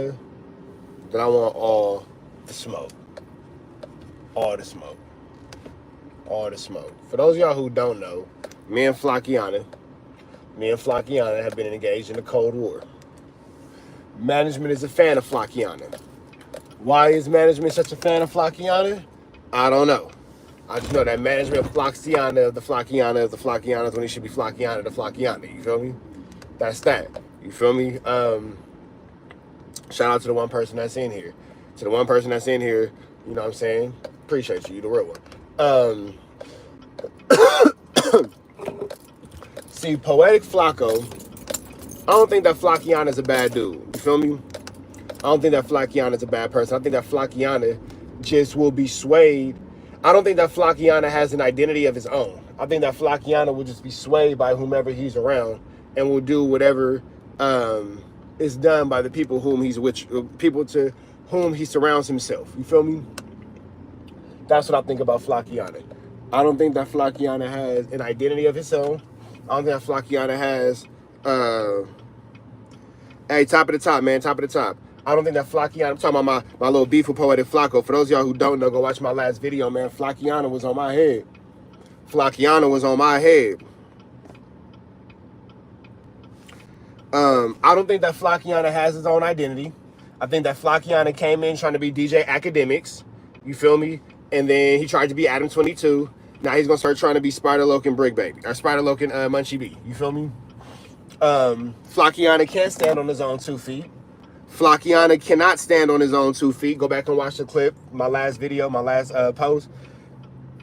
then I want all the smoke. All the smoke. All the smoke. For those of y'all who don't know, me and Flakkiana have been engaged in a Cold War. Management is a fan of Flakkiana. Why is management such a fan of Flakkiana? I don't know. I just know that management of Flakkiana of the Flakkianas when he should be Flakkiana the Flakkiana. You feel me? That's that. You feel me? Shout out to the one person that's in here. To the one person that's in here, you know what I'm saying? Appreciate you. You the real one. See, Poetic Flakko, I don't think that Flakkiana is a bad dude. You feel me? I don't think that Flakkiana is a bad person. I think that Flakkiana just will be swayed. I don't think that Flakkiana has an identity of his own. I think that Flakkiana will just be swayed by whomever he's around and will do whatever is done by the people whom he's with, people to whom he surrounds himself. You feel me? That's what I think about Flakkiana. I don't think that Flakkiana has an identity of his own. I don't think that Flakkiana has, hey, top of the top, man, top of the top. I don't think that Flakkiana, I'm talking about my little beef with Poetic Flakko. For those of y'all who don't know, go watch my last video, man. Flakkiana was on my head. Flakkiana was on my head. I don't think that Flakkiana has his own identity. I think that Flakkiana came in trying to be DJ Academics. You feel me? And then he tried to be Adam 22. Now he's going to start trying to be Spider-Loke and Brick Baby. Or Spider-Loke and Munchie B. You feel me? Flakkiana can't stand on his own 2 feet. Flakkiana cannot stand on his own 2 feet. Go back and watch the clip. My last video, my last post.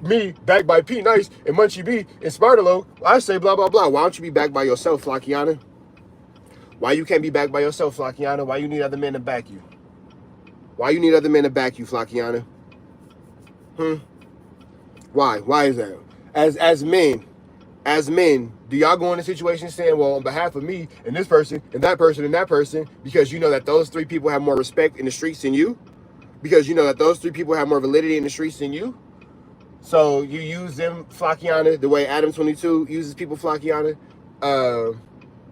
Me, backed by P Nice and Munchie B and Spider-Loke. I say blah, blah, blah. Why don't you be backed by yourself, Flakkiana? Why you can't be backed by yourself, Flakkiana? Why you need other men to back you? Why you need other men to back you, Flakkiana? Why? Why is that? As men, do y'all go into situations saying, well, on behalf of me and this person and that person and that person, because you know that those 3 people have more respect in the streets than you? Because you know that those 3 people have more validity in the streets than you? So you use them, Flakkiana, the way Adam 22 uses people, Flakkiana.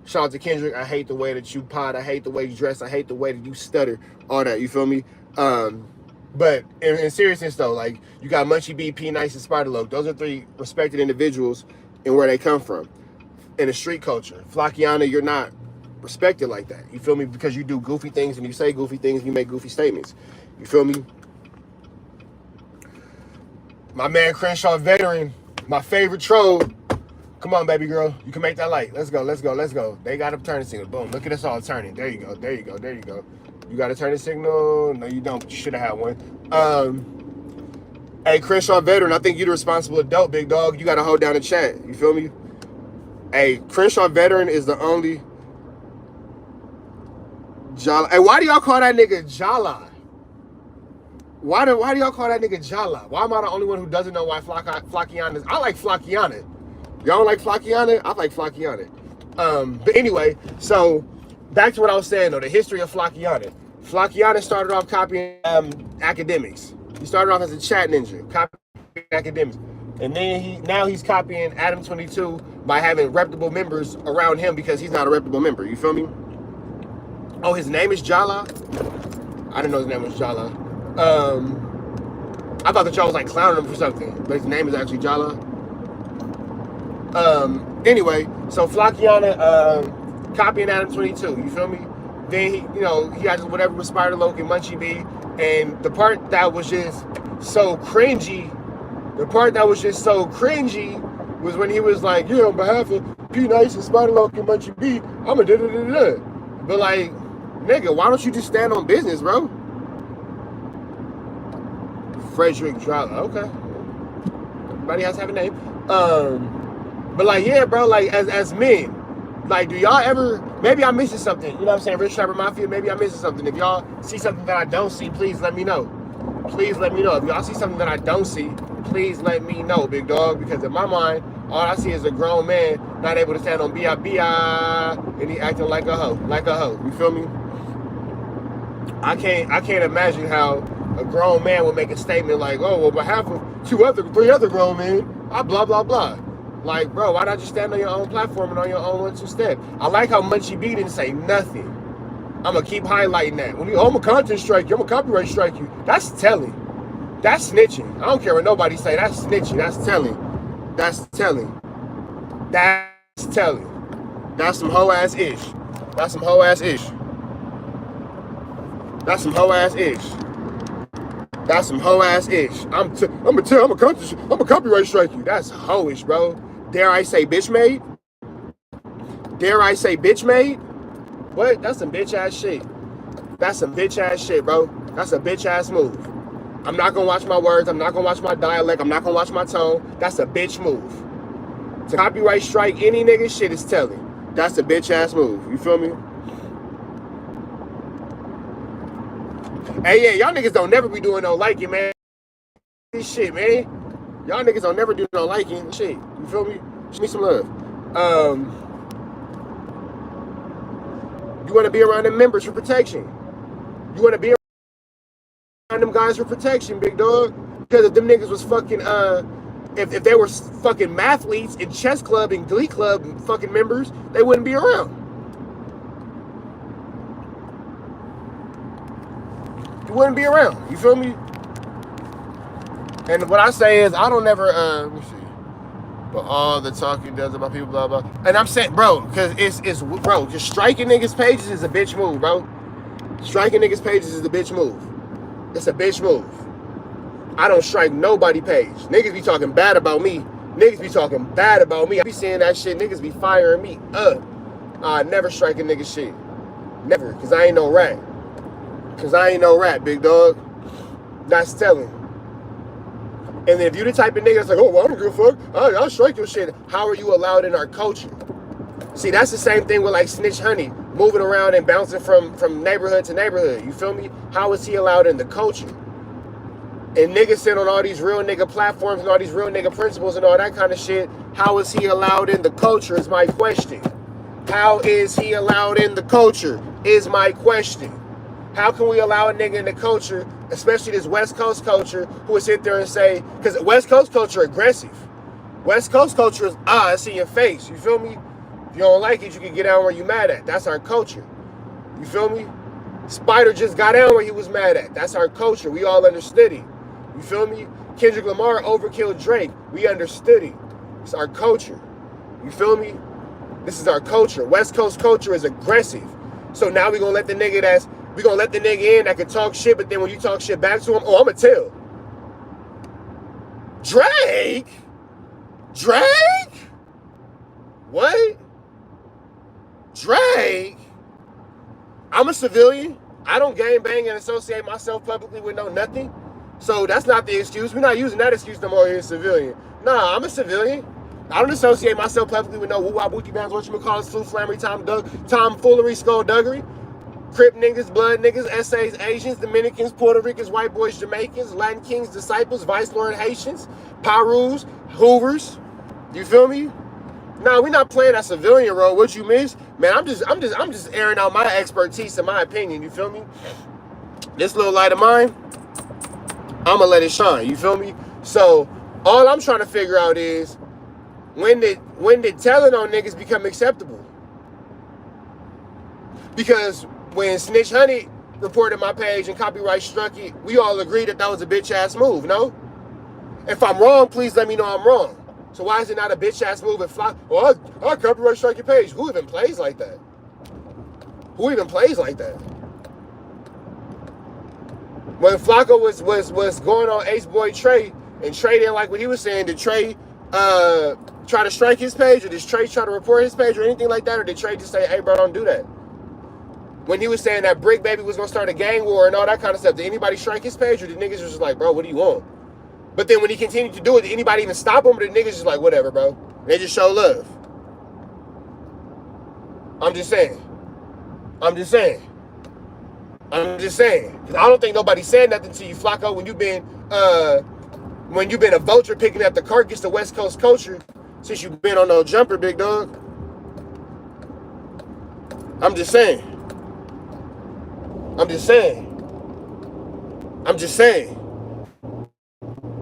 Shout out to Kendrick. I hate the way that you pod. I hate the way you dress. I hate the way that you stutter. All that. You feel me? But in seriousness, though, like, you got Munchie B, P Nice, and Spider-Loke. Those are 3 respected individuals and where they come from in the street culture. Flakkiana, you're not respected like that. You feel me? Because you do goofy things and you say goofy things and you make goofy statements. You feel me? My man Crenshaw Veteran, my favorite troll. Come on, baby girl. You can make that light. Let's go, let's go, let's go. They got a turning signal. Boom. Look at us all turning. There you go, there you go, there you go. You got a turning signal? No, you don't, but you should have had one. Hey, Crenshaw Veteran, I think you're the responsible adult, big dog. You got to hold down the chat. You feel me? Hey, Crenshaw Veteran is the only Jala. Hey, why do y'all call that nigga Jala? Why do y'all call that nigga Jala? Why am I the only one who doesn't know why Flakkiana is? I like Flakkiana. Y'all don't like Flakkiana? I like Flakkiana. But anyway, so back to what I was saying, though, the history of Flakkiana. Flakkiana started off copying academics. He started off as a chat ninja, copying academics. And then now he's copying Adam 22 by having reputable members around him because he's not a reputable member. You feel me? Oh, his name is Jala? I didn't know his name was Jala. I thought that y'all was like clowning him for something, but his name is actually Jala. Anyway, so Flakkiana copying Adam 22, you feel me? Then he got whatever with Spider-Loke and Munchie B, and the part that was just so cringy, was when he was like, yeah, on behalf of P Nice and Spider-Loke and Munchie B, I'm a da-da-da-da-da. But like, nigga, why don't you just stand on business, bro? Frederick Jala, okay. Everybody has to have a name. But like, yeah, bro, like as men, like, do y'all ever, maybe I'm missing something, you know what I'm saying, Rich Trapper Mafia, maybe I'm missing something. If y'all see something that I don't see, please let me know. Please let me know. If y'all see something that I don't see, please let me know, big dog, because in my mind, all I see is a grown man not able to stand on B.I.B.I. and he acting like a hoe, you feel me? I can't imagine how a grown man would make a statement like, oh, well, behalf of 3 other grown men, I blah, blah, blah. Like, bro, why not just stand on your own platform and on your own 1-2 step? I like how Munchie B didn't say nothing. I'm gonna keep highlighting that. When you, oh, I'm gonna content strike you, I'm gonna copyright strike you. That's telling. That's snitching. I don't care what nobody say. That's snitching. That's telling. That's telling. That's telling. That's some hoe ass ish. That's some hoe ass ish. That's some hoe ass ish. That's some hoe ass ish. I'm gonna copyright strike you. That's hoe-ish, bro. Dare I say bitch made? Dare I say bitch made? What? That's some bitch ass shit. That's some bitch ass shit, bro. That's a bitch ass move. I'm not gonna watch my words. I'm not gonna watch my dialect. I'm not gonna watch my tone. That's a bitch move. To copyright strike any nigga shit is telling. That's a bitch ass move. You feel me? Hey, yeah, y'all niggas don't never be doing no liking, man. This shit, man. Y'all niggas don't never do no liking shit. You feel me? Show me some love. You want to be around them members for protection. You want to be around them guys for protection, big dog. Because if them niggas was fucking, if they were fucking mathletes in chess club and glee club fucking members, they wouldn't be around. You wouldn't be around. You feel me? And what I say is, I don't never, let me see. But all the talking does about people, blah, blah. And I'm saying, bro, because bro, just striking niggas' pages is a bitch move, bro. Striking niggas' pages is a bitch move. It's a bitch move. I don't strike nobody page. Niggas be talking bad about me. Niggas be talking bad about me. I be seeing that shit. Niggas be firing me up. I never strike a nigga shit. Never, because I ain't no rat. Because I ain't no rat, big dog. That's telling. And then if you the type of nigga that's like, oh, well, I don't give a fuck. I'll strike your shit. How are you allowed in our culture? See, that's the same thing with like Snitch Honey, moving around and bouncing from neighborhood to neighborhood. You feel me? How is he allowed in the culture? And niggas sit on all these real nigga platforms and all these real nigga principles and all that kind of shit. How is he allowed in the culture is my question. How is he allowed in the culture is my question. How can we allow a nigga in the culture, especially this West Coast culture, who would sit there and say, because West Coast culture aggressive. West Coast culture is, it's in your face. You feel me? If you don't like it, you can get down where you mad at. That's our culture. You feel me? Spider just got down where he was mad at. That's our culture. We all understood it. You feel me? Kendrick Lamar overkilled Drake. We understood it. It's our culture. You feel me? This is our culture. West Coast culture is aggressive. So now we're going to let the nigga in that can talk shit, but then when you talk shit back to him, oh, I'm going to tell. Drake? What? Drake? I'm a civilian. I don't gangbang and associate myself publicly with no nothing. So that's not the excuse. We're not using that excuse no more here, civilian. Nah, I'm a civilian. I don't associate myself publicly with no woo-wah, booty bands, whatchamacallit, flu flammery, tomfoolery, skullduggery. Crip niggas, blood niggas, essays, Asians, Dominicans, Puerto Ricans, white boys, Jamaicans, Latin kings, disciples, vice lord Haitians, Perus, Hoovers. You feel me? Nah, we're not playing that civilian role. What you miss? Man, I'm just airing out my expertise and my opinion. You feel me? This little light of mine, I'ma let it shine. You feel me? So all I'm trying to figure out is when did telling on niggas become acceptable? Because when Snitch Honey reported my page and copyright struck it, we all agreed that was a bitch ass move, no? If I'm wrong, please let me know I'm wrong. So why is it not a bitch ass move and Flakkos? Well, I'll copyright strike your page. Who even plays like that? Who even plays like that? When Flakko was going on Ace Boy Trey, and Trey didn't like what he was saying, did Trey try to strike his page, or did Trey try to report his page or anything like that, or did Trey just say, hey bro, don't do that? When he was saying that Brick Baby was gonna start a gang war and all that kind of stuff, did anybody strike his page, or did niggas just like, bro, what do you want? But then when he continued to do it, did anybody even stop him, or did niggas just like, whatever, bro? They just show love. I'm just saying. Because I don't think nobody said nothing to you, Flakko, when you've been a vulture picking up the carcass of West Coast culture since you've been on no jumper, big dog. I'm just saying.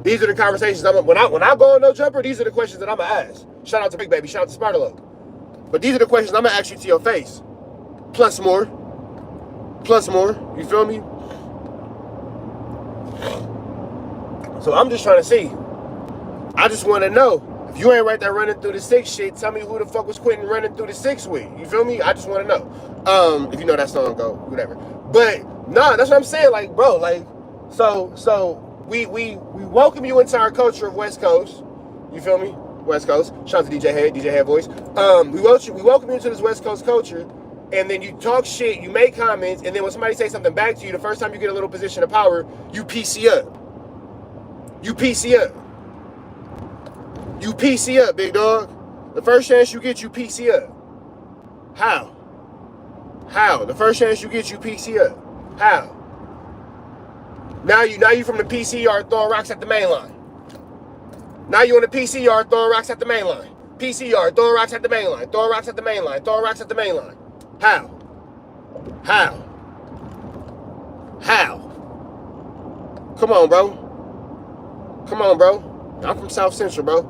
These are the conversations when I go on no jumper, these are the questions that I'm gonna ask. Shout out to Big Baby, shout out to Spartalo. But these are the questions I'm gonna ask you to your face. Plus more. plus more. You feel me? So I'm just trying to see. I just want to know. If you ain't right there running through the 6 shit, tell me who the fuck was quitting running through the 6 with. You feel me? I just want to know. If you know that song, go, whatever. But nah, that's what I'm saying. Like, bro, like, so we welcome you into our culture of West Coast. You feel me? West Coast. Shout out to DJ Head voice. We welcome you into this West Coast culture, and then you talk shit, you make comments, and then when somebody says something back to you, the first time you get a little position of power, you PC up. You PC up. You PC up, big dog. The first chance you get, you PC up. How? How? The first chance you get, you PC up. How? Now you from the PC yard throwing rocks at the main line. Now you on the PC yard throwing rocks at the main line. PC yard throwing rocks at the main line. Throwing rocks at the main line. Throwing rocks at the main line. How? How? How? Come on, bro. Come on, bro. I'm from South Central, bro.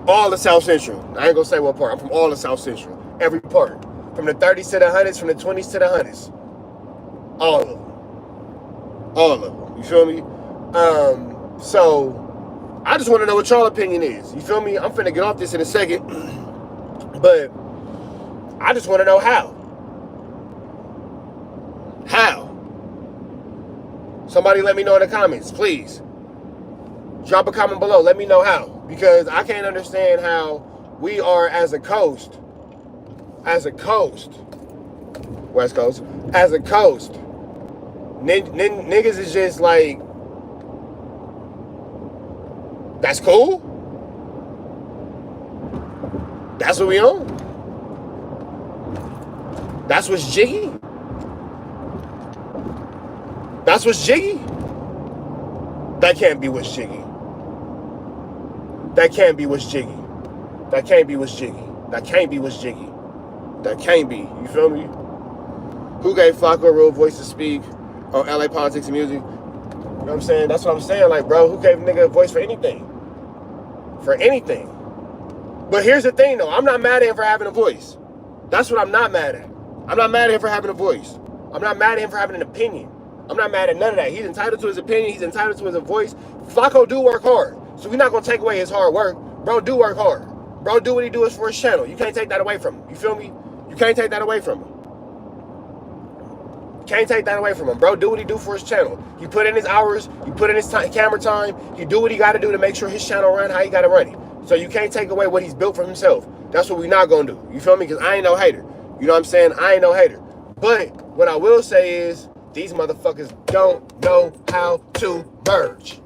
All the South Central. I ain't gonna say what part. I'm from all the South Central. Every part. From the 30s to the 100s, from the 20s to the 100s. All of them. All of them. You feel me? So I just want to know what y'all opinion is. You feel me? I'm finna get off this in a second. But I just want to know how. How? Somebody let me know in the comments, please. Drop a comment below. Let me know how. Because I can't understand how we are as a coast, West Coast, as a coast, niggas is just like, that's cool? That's what we on? That's what's jiggy? That's what's jiggy? That can't be what's jiggy. That can't be what's jiggy. That can't be what's jiggy. That can't be what's jiggy. That can't be. You feel me? Who gave Flakko a real voice to speak on LA politics and music? You know what I'm saying? That's what I'm saying. Like, bro, who gave a nigga a voice for anything? For anything. But here's the thing, though. I'm not mad at him for having a voice. That's what I'm not mad at. I'm not mad at him for having a voice. I'm not mad at him for having an opinion. I'm not mad at none of that. He's entitled to his opinion. He's entitled to his voice. Flakko do work hard. So we're not going to take away his hard work. Bro do work hard. Bro do what he does for his channel. You can't take that away from him. You feel me? You can't take that away from him. Can't take that away from him. Bro do what he do for his channel. He put in his hours. He put in his camera time. He do what he got to do to make sure his channel run how he got to run it. So you can't take away what he's built for himself. That's what we're not going to do. You feel me? Because I ain't no hater. You know what I'm saying? I ain't no hater. But what I will say is these motherfuckers don't know how to merge.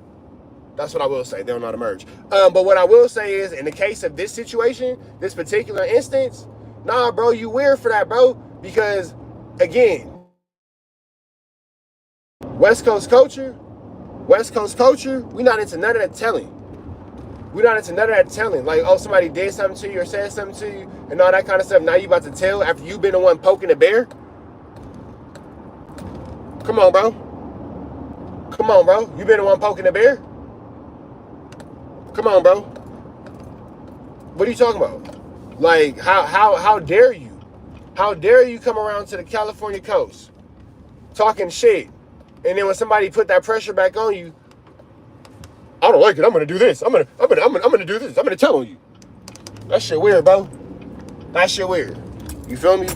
That's what I will say. They don't know how to merge. But what I will say is, in the case of this situation, this particular instance, nah, bro, you weird for that, bro. Because, again, West Coast culture, we not into none of that telling. We're not into none of that telling. Like, oh, somebody did something to you or said something to you and all that kind of stuff. Now you about to tell after you been the one poking the bear? Come on, bro. Come on, bro. You been the one poking the bear? Come on, bro. What are you talking about? Like, how dare you? How dare you come around to the California coast talking shit, and then when somebody put that pressure back on you, I don't like it. I'm gonna do this. I'm gonna do this. I'm gonna tell on you. That shit weird, bro. That shit weird. You feel me?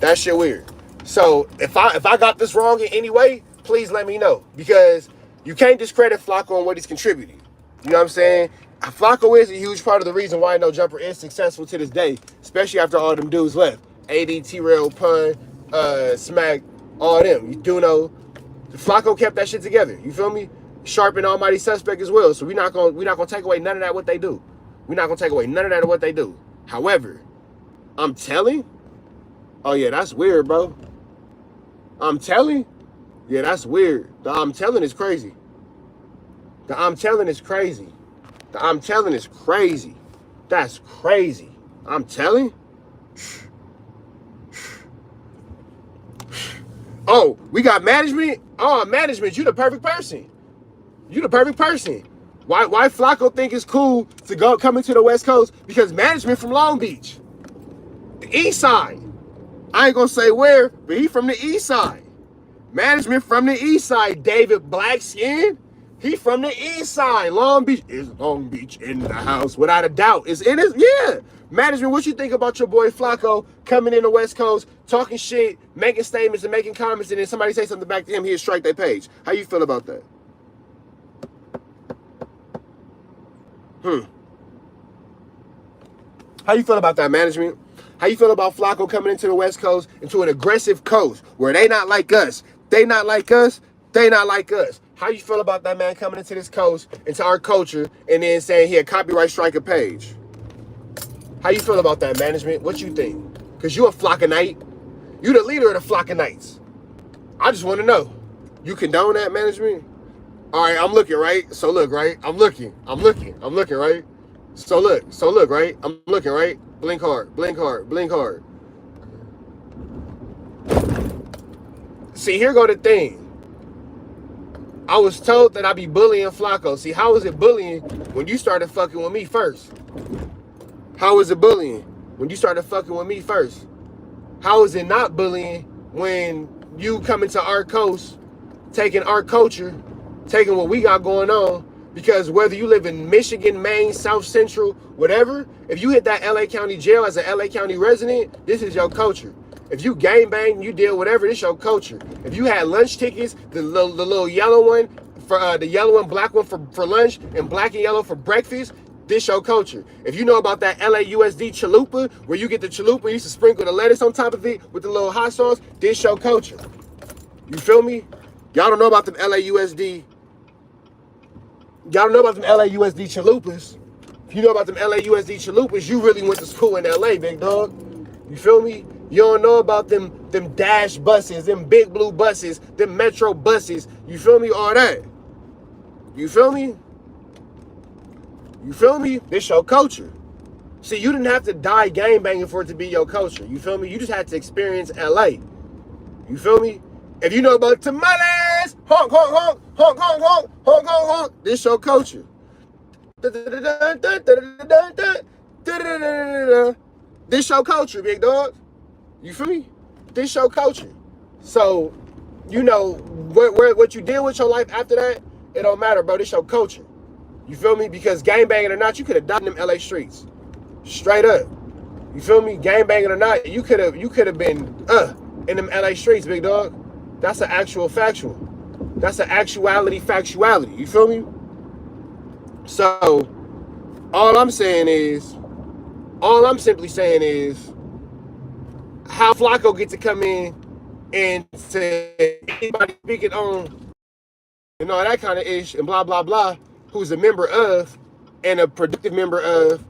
That shit weird. So if I got this wrong in any way, please let me know, because you can't discredit Flakko on what he's contributing. You know what I'm saying? Flakko is a huge part of the reason why No Jumper is successful to this day, especially after all them dudes left. AD, T-Rail, Pun, Smack, all them. You do know, Flakko kept that shit together. You feel me? Sharp and Almighty Suspect as well. So we're not gonna take away none of that what they do. We're not gonna take away none of that of what they do. However, I'm telling. Oh yeah, that's weird, bro. I'm telling. Yeah, that's weird. The I'm telling is crazy. The I'm telling is crazy. The I'm telling is crazy. That's crazy. I'm telling. Oh, we got management. Oh, management, you the perfect person. You the perfect person. Why Flakko think it's cool to come into the West Coast? Because management from Long Beach, the East Side. I ain't gonna say where, but he from the east side. Management from the east side. David Blackskin, he from the east side. Long Beach. Is Long Beach in the house? Without a doubt. It's in his, yeah. Management, what you think about your boy Flakko coming in the West Coast, talking shit, making statements and making comments, and then somebody say something back to him, he'll strike their page. How you feel about that? How you feel about that, management? How you feel about Flakko coming into the West Coast, into an aggressive coast where they not like us? They not like us. They not like us. How you feel about that man coming into this coast, into our culture, and then saying he a copyright strike a page? How you feel about that, management? What you think? Because you a Flakkonite. You the leader of the Flakkonites. I just want to know. You condone that, management? All right, I'm looking, right? So look, right? I'm looking, right? So look, right? I'm looking, right? Blink hard, blink hard, blink hard. See, here go the thing. I was told that I be bullying Flakko. See, how is it bullying when you started fucking with me first? How is it bullying when you started fucking with me first? How is it not bullying when you come into our coast, taking our culture, taking what we got going on? Because whether you live in Michigan, Maine, South Central, whatever, if you hit that LA County jail as an LA County resident, this is your culture. If you gang bang, you deal whatever, this your culture. If you had lunch tickets, the little yellow one, for the yellow and black one for lunch, and black and yellow for breakfast, this your culture. If you know about that LAUSD chalupa, where you get the chalupa, you used to sprinkle the lettuce on top of it with the little hot sauce, this your culture. You feel me? Y'all don't know about them LAUSD. Y'all don't know about them LAUSD chalupas. If you know about them LAUSD chalupas, you really went to school in LA, big dog. You feel me? You don't know about them dash buses, them big blue buses, them metro buses. You feel me? All that. You feel me? You feel me? This your culture. See, you didn't have to die gang banging for it to be your culture. You feel me? You just had to experience LA. You feel me? If you know about tamales, honk, honk, honk, honk, honk, honk, honk, honk, honk, this your culture. This your culture, big dog. You feel me? This your culture. So, you know, what you did with your life after that, it don't matter, bro. This your culture. You feel me? Because gang banging or not, you could have died in them LA streets. Straight up. You feel me? Gang banging or not, you could have been in them LA streets, big dog. That's an actual factual. That's an actuality factuality. You feel me? So, all I'm simply saying is, how Flakko get to come in and to anybody speaking on and all that kind of ish and blah, blah, blah, who's a member of and a productive member of,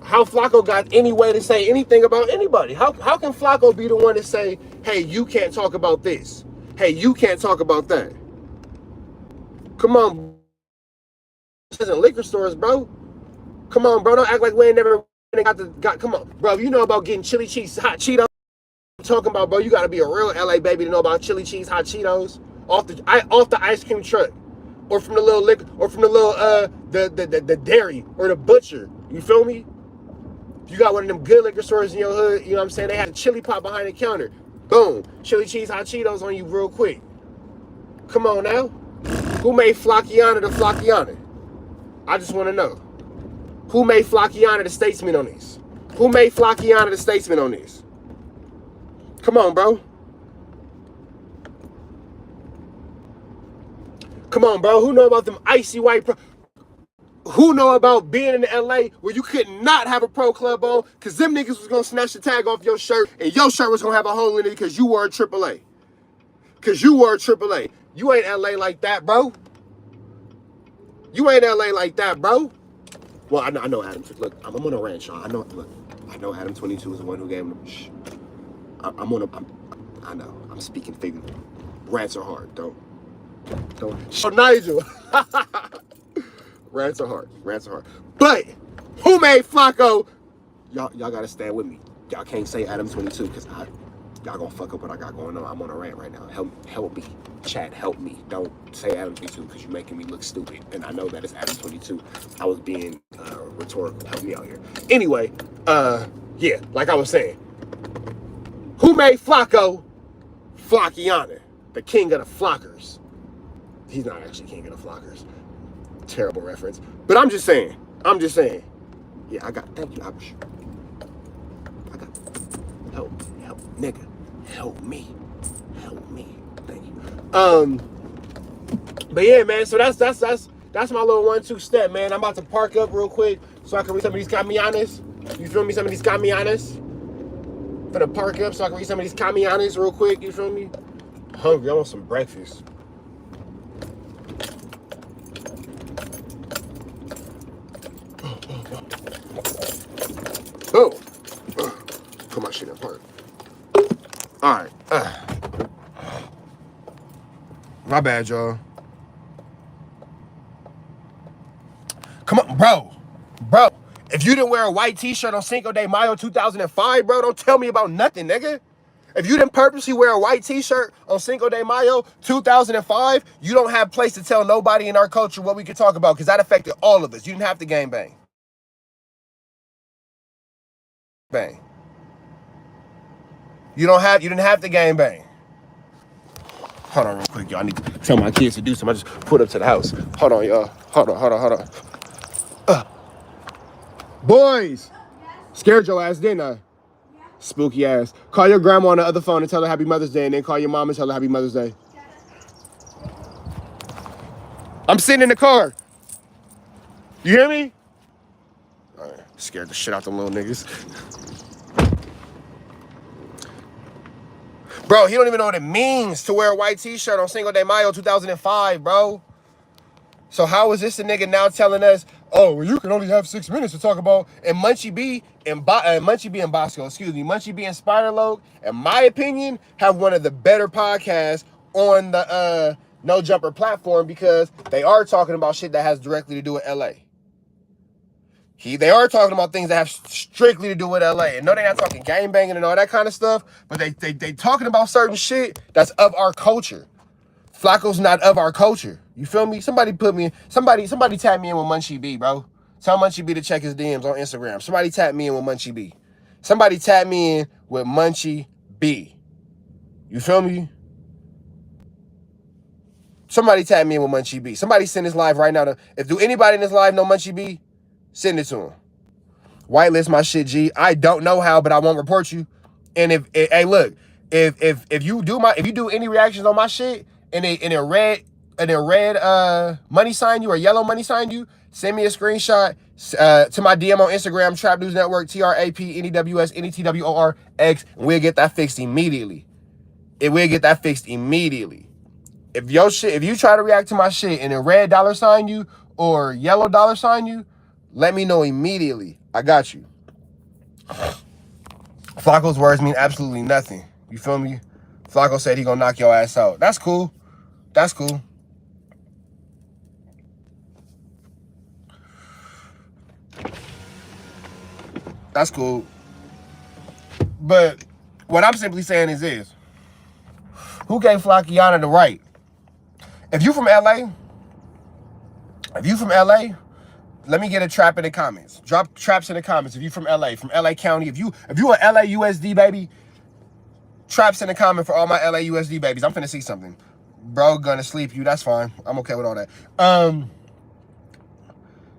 how Flakko got any way to say anything about anybody? How can Flakko be the one to say, hey, you can't talk about this? Hey, you can't talk about that? Come on. This isn't liquor stores, bro. Come on, bro. Don't act like we ain't never got come on. Bro, you know about getting chili cheese hot Cheetos? I'm talking about, bro, you got to be a real LA baby to know about chili cheese hot Cheetos off the ice cream truck, or from the little liquor, or from the little the dairy or the butcher. You feel me? You got one of them good liquor stores in your hood, you know what I'm saying? They had a chili pot behind the counter. Boom. Chili cheese hot Cheetos on you real quick. Come on now. Who made Flakkiana the Flakkiana? I just want to know. Who made Flakkiana the statesman on this? Who made Flakkiana the statesman on this? Come on, bro. Come on, bro. Who know about them icy white who know about being in LA where you could not have a pro club on because them niggas was going to snatch the tag off your shirt and your shirt was going to have a hole in it because you were a AAA. Because you were a AAA. You ain't LA like that, bro. You ain't LA like that, bro. Well, I know Adam. Look, I'm on a rant, y'all. I know Adam 22 is the one who gave him the... I know. I'm speaking figuratively. Rants are hard. Don't. So Nigel. Rants are hard. But who made Flakko? Y'all gotta stand with me. Y'all can't say Adam 22 because y'all gonna fuck up what I got going on. I'm on a rant right now. Help me. Chat, help me. Don't say Adam 22 because you're making me look stupid. And I know that it's Adam 22. I was being rhetorical. Help me out here. Anyway, yeah, like I was saying. Who made Flakko? Flakkiana, the king of the flockers. He's not actually king of the flockers. Terrible reference. But I'm just saying. Yeah, thank you, Abish. I got, help, nigga. Help me. Thank you. But yeah, man, so that's my little 1-2 step, man. I'm about to park up real quick so I can read some of these camianas. You feel me? Some of these camianas. Gonna park up so I can read some of these camianas real quick. You feel me? I'm hungry. I want some breakfast. Oh, put my shit in park. All right. My bad, y'all. Come on, bro. If you didn't wear a white t-shirt on Cinco de Mayo 2005, bro, don't tell me about nothing, nigga. If you didn't purposely wear a white t-shirt on Cinco de Mayo 2005, you don't have place to tell nobody in our culture what we could talk about, because that affected all of us. You didn't have to gangbang. You didn't have to gangbang. Hold on real quick, y'all. I need to tell my kids to do something. I just pulled up to the house. Hold on, y'all. Hold on. Boys! Scared your ass, didn't I? Spooky ass. Call your grandma on the other phone and tell her Happy Mother's Day, and then call your mom and tell her Happy Mother's Day. I'm sitting in the car. You hear me? All right. Scared the shit out them little niggas. Bro, he don't even know what it means to wear a white t-shirt on Cinco de Mayo 2005, bro. So how is this a nigga now telling us, oh, well, you can only have 6 minutes to talk about, and Munchie B and Bosco, Munchie B and Spider-Loc, in my opinion, have one of the better podcasts on the No Jumper platform, because they are talking about shit that has directly to do with LA. They are talking about things that have strictly to do with LA. And no, they're not talking gangbanging and all that kind of stuff, but they talking about certain shit that's of our culture. Flakko's not of our culture. You feel me? Somebody tag me in with Munchie B, bro. Tell Munchie B to check his DMs on Instagram. Somebody tag me in with Munchie B. Somebody tag me in with Munchie B. You feel me? Somebody tag me in with Munchie B. Somebody send this live right now. Do anybody in this live know Munchie B? Send it to him. Whitelist my shit, G. I don't know how, but I won't report you. And hey, look, if you do any reactions on my shit and it red money sign you or yellow money sign you, send me a screenshot to my DM on Instagram, Trap News Network, TRAPNEWS NETWORX, and we'll get that fixed immediately. If you try to react to my shit and a red dollar sign you or yellow dollar sign you, let me know immediately. I got you. Flakko's words mean absolutely nothing. You feel me? Flakko said he gonna knock your ass out. That's cool. That's cool. That's cool. But what I'm simply saying is this. Who gave Flakkiana the right? If you from LA, let me get a trap in the comments. Drop traps in the comments if you from LA County. If you a LAUSD baby, traps in the comment for all my LAUSD babies. I'm finna see something. Bro gonna sleep you. That's fine. I'm okay with all that.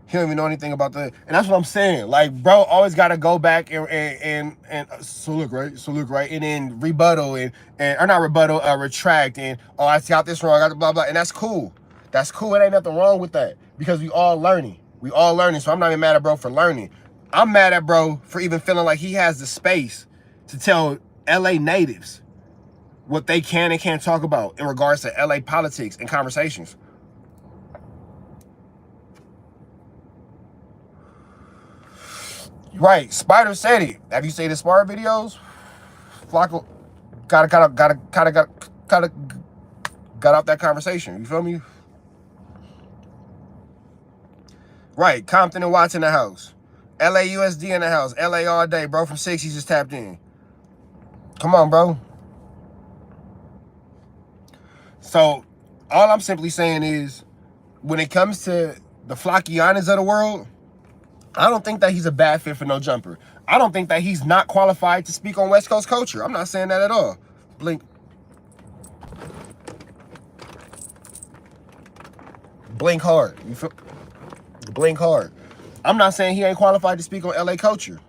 He don't even know anything about that. And that's what I'm saying. Like, bro always gotta go back and so look right, and then rebuttal or not rebuttal, retract, and oh, I got this wrong, I got the blah blah, and that's cool. That's cool. It ain't nothing wrong with that, because we all learning. So I'm not even mad at bro for learning. I'm mad at bro for even feeling like he has the space to tell LA natives what they can and can't talk about in regards to LA politics and conversations. Right, Spider said it. Have you seen the Spider videos? Flakko got off that conversation. You feel me? Right, Compton and Watts in the house. LAUSD in the house. LA all day, bro. From 6, he just tapped in. Come on, bro. So, all I'm simply saying is, when it comes to the Flakkianas of the world, I don't think that he's a bad fit for No Jumper. I don't think that he's not qualified to speak on West Coast culture. I'm not saying that at all. Blink hard. You feel? Blink hard. I'm not saying he ain't qualified to speak on LA culture.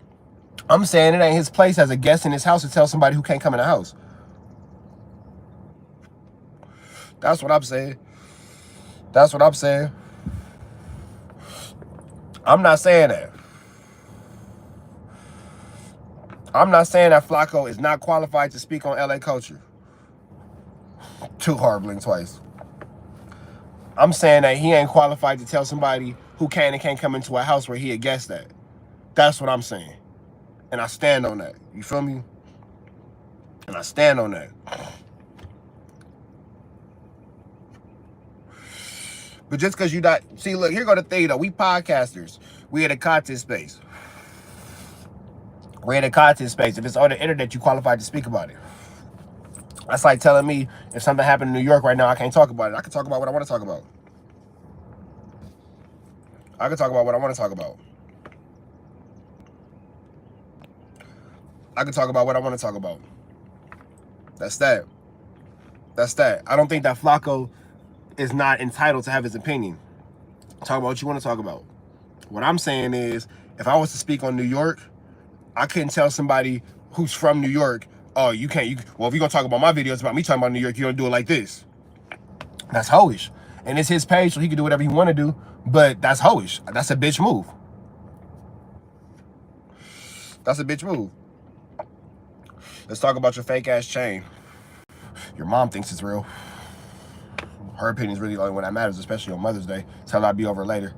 I'm saying it ain't his place as a guest in his house to tell somebody who can't come in the house. That's what I'm saying. That's what I'm saying. I'm not saying that. I'm not saying that Flakko is not qualified to speak on LA culture. Too hard, blink twice. I'm saying that he ain't qualified to tell somebody who can and can't come into a house where he a guest at. That's what I'm saying. And I stand on that. You feel me? And I stand on that. But just because you not... See, look, here go the thing, though. We podcasters. We in a content space. We're in a content space. If it's on the internet, you qualified to speak about it. That's like telling me if something happened in New York right now, I can't talk about it. I can talk about what I want to talk about. I can talk about what I want to talk about. I can talk about what I want to talk about. That's that. That's that. I don't think that Flakko is not entitled to have his opinion. Talk about what you want to talk about. What I'm saying is, if I was to speak on New York, I couldn't tell somebody who's from New York, oh, you can't, well, if you're going to talk about my videos about me talking about New York, you don't do it like this. That's hoish. And it's his page, so he can do whatever he want to do, but that's hoish. That's a bitch move. That's a bitch move. Let's talk about your fake ass chain. Your mom thinks it's real. Her opinion is really the only one that matters, especially on Mother's Day. Tell her I'll be over later.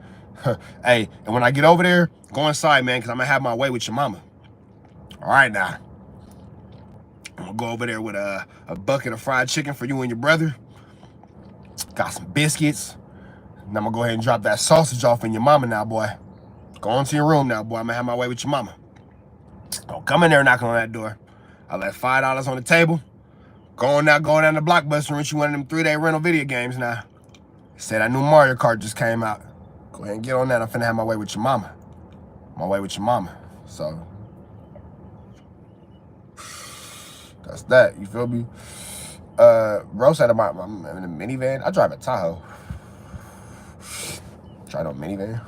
Hey, and when I get over there, go inside, man, because I'm going to have my way with your mama. All right, now. I'm going to go over there with a bucket of fried chicken for you and your brother. Got some biscuits. And I'm going to go ahead and drop that sausage off in your mama now, boy. Go on to your room now, boy. I'm going to have my way with your mama. Don't come in there knocking on that door. I left $5 on the table. Going down the Blockbuster and rent you one of them 3-day rental video games now. Said that new Mario Kart just came out. Go ahead and get on that. I'm finna have my way with your mama. My way with your mama. So, that's that. You feel me? Rose said I'm in a minivan. I drive a Tahoe. Tried on minivan.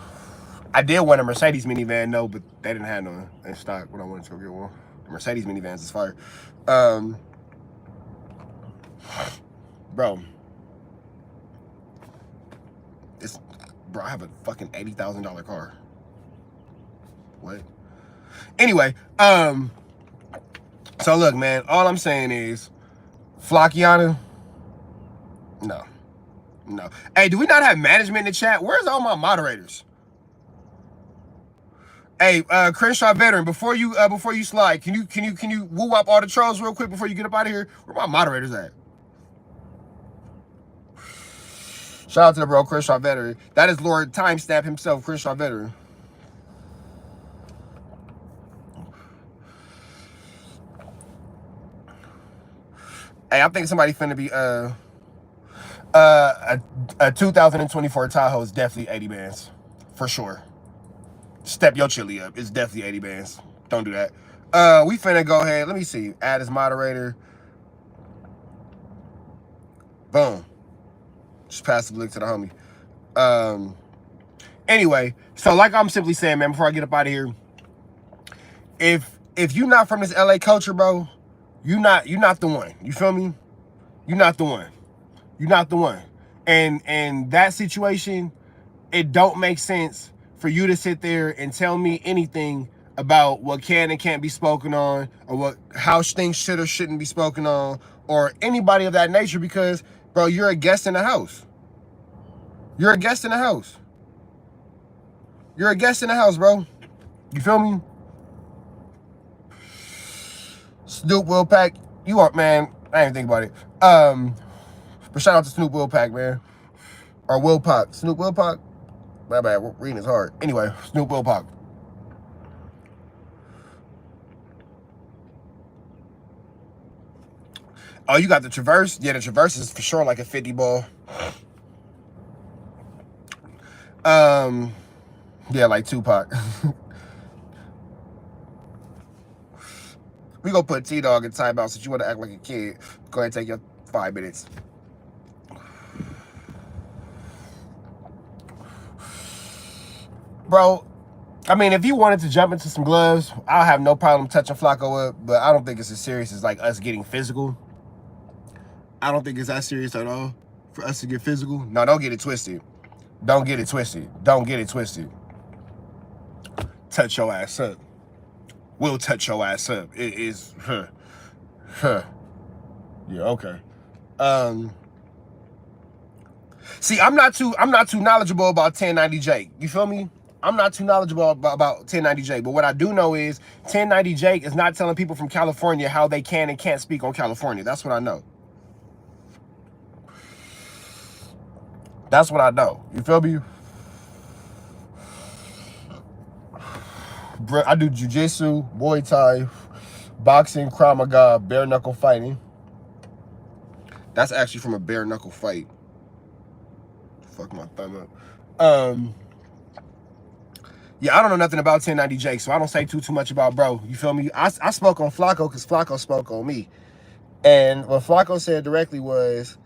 I did want a Mercedes minivan, though, but they didn't have no in stock when I wanted to go get one. The Mercedes minivans is fire. Bro, I have a fucking $80,000 car. What? Anyway, so look, man, all I'm saying is, Flakkiana, no. Hey, do we not have management in the chat? Where's all my moderators? Hey, Crenshaw veteran, before you slide, can you woo up all the trolls real quick before you get up out of here? Where my moderators at? Shout out to the bro, Crenshaw veteran. That is Lord Timestamp himself, Crenshaw veteran. Hey, I think somebody finna be a 2024 Tahoe is definitely 80 bands, for sure. Step your chili up. It's definitely 80 bands. Don't do that. We finna go ahead. Let me see. Add as moderator. Boom. Just pass the link to the homie. Anyway, so like I'm simply saying, man, before I get up out of here, if you're not from this LA culture, bro, you're not the one. You feel me? You're not the one. You're not the one. And that situation, it don't make sense for you to sit there and tell me anything about what can and can't be spoken on, or how things should or shouldn't be spoken on, or anybody of that nature, because, bro, you're a guest in the house. You're a guest in the house. You're a guest in the house, bro. You feel me? Snoop Will Pack, you are, man, I didn't think about it. But shout out to Snoop Will Pack, man. Or Will Pack. Snoop Will Pack? My bad, reading is hard. Anyway, Snoop Will Pack. Oh, you got the Traverse? Yeah, the Traverse is for sure like a 50 ball. Yeah, like Tupac. We gonna put T-Dog in timeout since you want to act like a kid. Go ahead and take your 5 minutes. Bro, I mean, if you wanted to jump into some gloves, I'll have no problem touching Flakko up, but I don't think it's as serious as like us getting physical. I don't think it's that serious at all for us to get physical. No, don't get it twisted. Don't get it twisted. Don't get it twisted. Touch your ass up. We'll touch your ass up. It is, Yeah, okay. See, I'm not too knowledgeable about 1090 Jake. You feel me? I'm not too knowledgeable about 1090 Jake. But what I do know is 1090 Jake is not telling people from California how they can and can't speak on California. That's what I know. That's what I know. You feel me? I do jiu-jitsu, Muay Thai, boxing, Krav Maga, bare knuckle fighting. That's actually from a bare knuckle fight. Fuck my thumb up. Yeah, I don't know nothing about 1090 Jake, so I don't say too much about bro. You feel me? I spoke on Flakko because Flakko spoke on me. And what Flakko said directly was,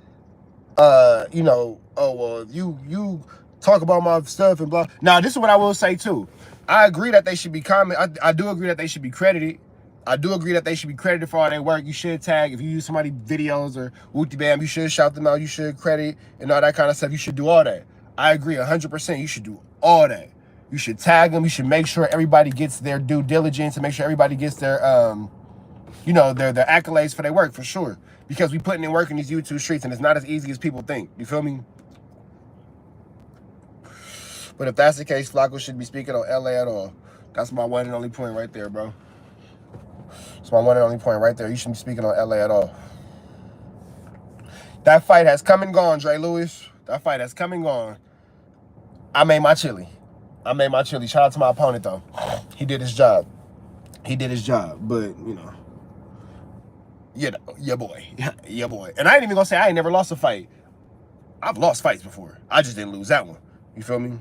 you know, oh, well, you talk about my stuff and blah. Now, this is what I will say, too. I agree that they should be I do agree that they should be credited. I do agree that they should be credited for all their work. You should tag. If you use somebody's videos or whoopty bam, you should shout them out. You should credit and all that kind of stuff. You should do all that. I agree 100%. You should do all that. You should tag them. You should make sure everybody gets their due diligence and make sure everybody gets their, you know, their accolades for their work, for sure. Because we putting in work in these YouTube streets and it's not as easy as people think. You feel me? But if that's the case, Flakko shouldn't be speaking on LA at all. That's my one and only point right there, bro. That's my one and only point right there. You shouldn't be speaking on LA at all. That fight has come and gone, Dre Lewis. That fight has come and gone. I made my chili. I made my chili. Shout out to my opponent, though. He did his job. He did his job, but, you know, your boy. Your boy. And I ain't even gonna say I ain't never lost a fight. I've lost fights before. I just didn't lose that one. You feel me?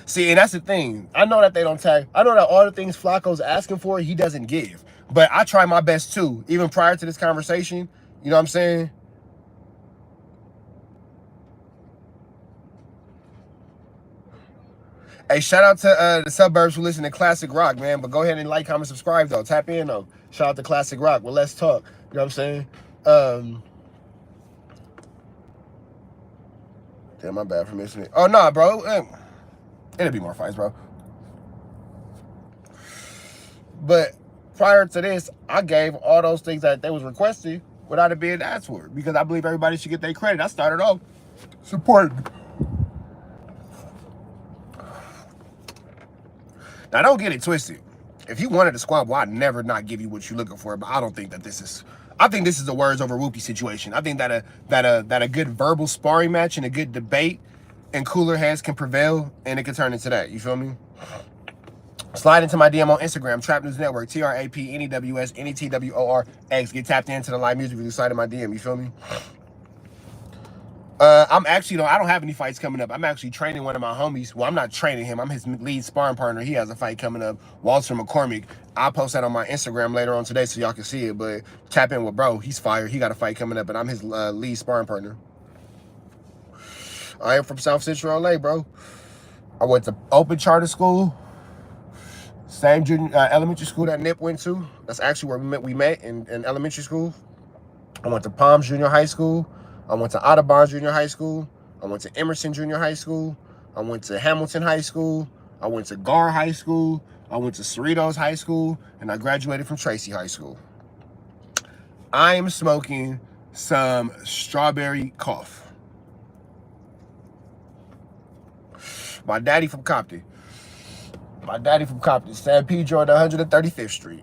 See, and that's the thing. I know that they don't tag. I know that all the things Flakko's asking for, he doesn't give. But I try my best, too. Even prior to this conversation, you know what I'm saying? Hey, shout out to the suburbs who listen to Classic Rock, man. But go ahead and like, comment, subscribe, though. Tap in, though. Shout out to Classic Rock. Well, let's talk. You know what I'm saying? Damn, my bad for missing it. Oh, nah, bro. It'll be more fights, bro. But prior to this, I gave all those things that they was requesting without it being asked for. Because I believe everybody should get their credit. I started off supporting. Now, don't get it twisted. If you wanted a squabble, I'd never not give you what you're looking for. But I don't think that this is... I think this is a words over whoopie situation. I think that a good verbal sparring match and a good debate and cooler heads can prevail, and it can turn into that. You feel me? Slide into my DM on Instagram, Trap News Network, TRAPNEWSNETWORX. Get tapped into the live music if you slide in my DM. You feel me? I'm actually, I don't have any fights coming up. I'm actually training one of my homies. Well, I'm not training him. I'm his lead sparring partner. He has a fight coming up, Walter McCormick. I'll post that on my Instagram later on today so y'all can see it. But tap in with bro. He's fire. He got a fight coming up, and I'm his lead sparring partner. I am from South Central LA, bro. I went to Open Charter School. Same junior, elementary school that Nip went to. That's actually where we met in elementary school. I went to Palms Junior High School. I went to Audubon Junior High School. I went to Emerson Junior High School. I went to Hamilton High School. I went to Gar High School. I went to Cerritos High School. And I graduated from Tracy High School. I am smoking some strawberry cough. My daddy from Compton. My daddy from Compton. San Pedro at 135th Street.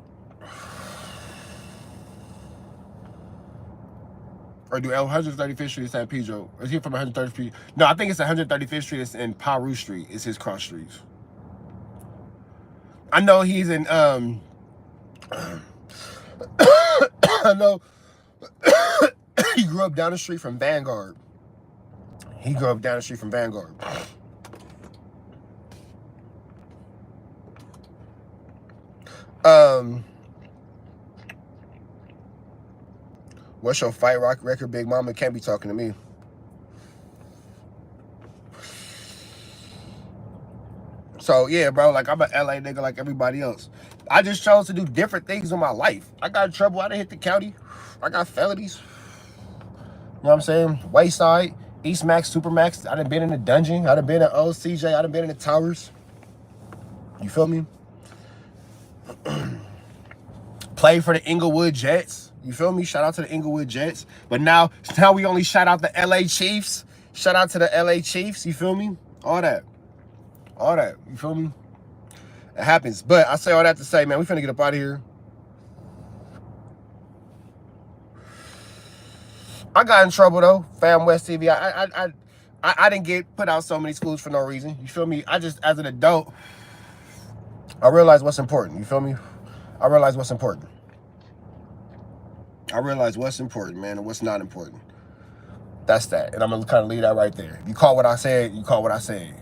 Or do 135th Street is San Pedro? Is he from 135th Street? No, I think it's 135th Street. It's in Paru Street. It's his cross streets. I know he's in, I know he grew up down the street from Vanguard. He grew up down the street from Vanguard. What's your fight rock record, Big Mama? Can't be talking to me. So yeah, bro, like I'm an LA nigga like everybody else. I just chose to do different things in my life. I got in trouble. I done hit the county. I got felonies. You know what I'm saying? Wayside, East Max, Super Max. I done been in the dungeon. I done been in OCJ. I done been in the towers. You feel me? Play for the Inglewood Jets. You feel me? Shout out to the Inglewood Jets. But now we only shout out the LA Chiefs. Shout out to the LA Chiefs. You feel me? All that. All that. You feel me? It happens. But I say all that to say, man, we finna get up out of here. I got in trouble though. Fam West TV. I didn't get put out so many schools for no reason. You feel me? I just, as an adult, I realized what's important. You feel me? I realized what's important. I realized what's important, man, and what's not important. That's that. And I'm gonna kind of leave that right there. You caught what I said, you caught what I said.